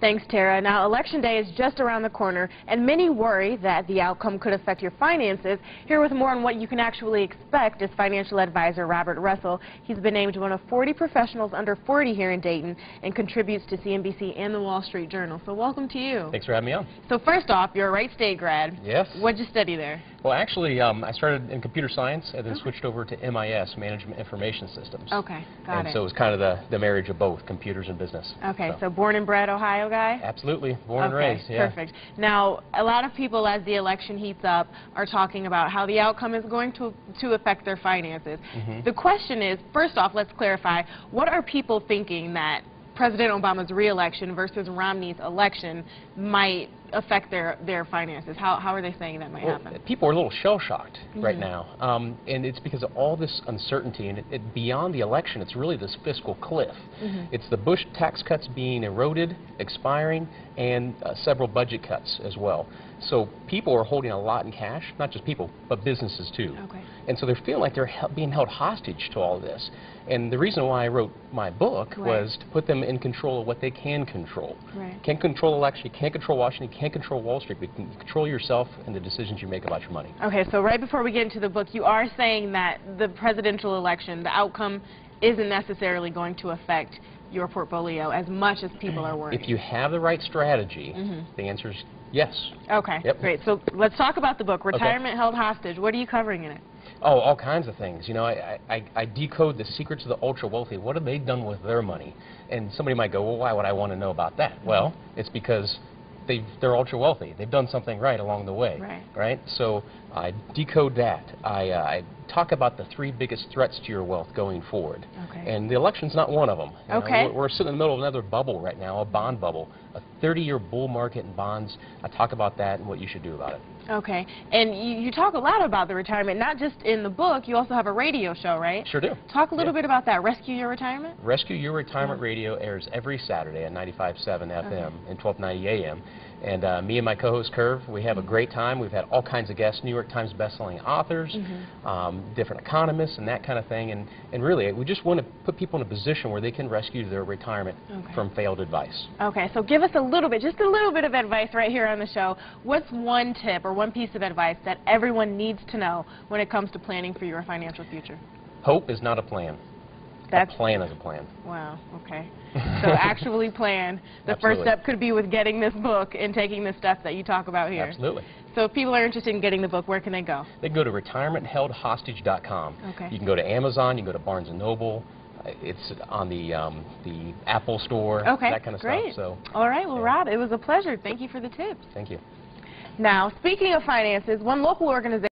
Thanks, Tara. Now, Election Day is just around the corner, and many worry that the outcome could affect your finances. Here with more on what you can actually expect is financial advisor Robert Russell. He's been named one of 40 professionals under 40 here in Dayton and contributes to CNBC and the Wall Street Journal. So welcome to you. Thanks for having me on. So first off, you're a Wright State grad. Yes. What'd you study there? Well, actually, I started in computer science and then switched over to MIS, Management Information Systems. Okay, got it. And so it was kind of the marriage of both, computers and business. Okay, so born and bred Ohio guy? Absolutely, born and raised, yeah. Perfect. Now, a lot of people, as the election heats up, are talking about how the outcome is going to affect their finances. The question is, first off, let's clarify, what are people thinking that President Obama's re-election versus Romney's election might affect their finances? How are they saying that might happen? People are a little shell-shocked right now, and it's because of all this uncertainty, and beyond the election, it's really this fiscal cliff. It's the Bush tax cuts being eroded, expiring, and several budget cuts as well. So people are holding a lot in cash, not just people, but businesses too. And so they're feeling like they're being held hostage to all this. And the reason why I wrote my book was to put them in control of what they can control. Can't control election, you can't control Washington, you can't control Wall Street, but you can control yourself and the decisions you make about your money. Okay, so right before we get into the book, you are saying that the presidential election, the outcome isn't necessarily going to affect your portfolio as much as people are worried. If you have the right strategy, the answer is yes. Okay, great. So let's talk about the book, Retirement Held Hostage. What are you covering in it? Oh, all kinds of things. You know, I decode the secrets of the ultra-wealthy. What have they done with their money? And somebody might go, well, why would I want to know about that? Well, it's because they're ultra-wealthy. They've done something right along the way, right? So I decode that. I talk about the 3 biggest threats to your wealth going forward. And the election's not one of them. You know, we're sitting in the middle of another bubble right now, a bond bubble, a 30-year bull market in bonds. I talk about that and what you should do about it. Okay, and you talk a lot about the retirement, not just in the book, you also have a radio show, right? Sure do. Talk a little bit about that, Rescue Your Retirement? Rescue Your Retirement Radio airs every Saturday at 95.7 FM and 1290 AM. And me and my co-host Curve, we have a great time. We've had all kinds of guests, New York Times best-selling authors, different economists and that kind of thing. And really, we just want to put people in a position where they can rescue their retirement from failed advice. Okay, so give us a little bit, just a little bit of advice right here on the show. What's one tip or one piece of advice that everyone needs to know when it comes to planning for your financial future? Hope is not a plan. A plan is a plan. Wow, okay. So actually plan. The first step could be with getting this book and taking the steps that you talk about here. Absolutely. So if people are interested in getting the book, where can they go? They can go to retirementheldhostage.com. You can go to Amazon, you can go to Barnes & Noble. It's on the Apple Store, that kind of stuff. So, all right, well, Rob, it was a pleasure. Thank you for the tips. Thank you. Now, speaking of finances, one local organization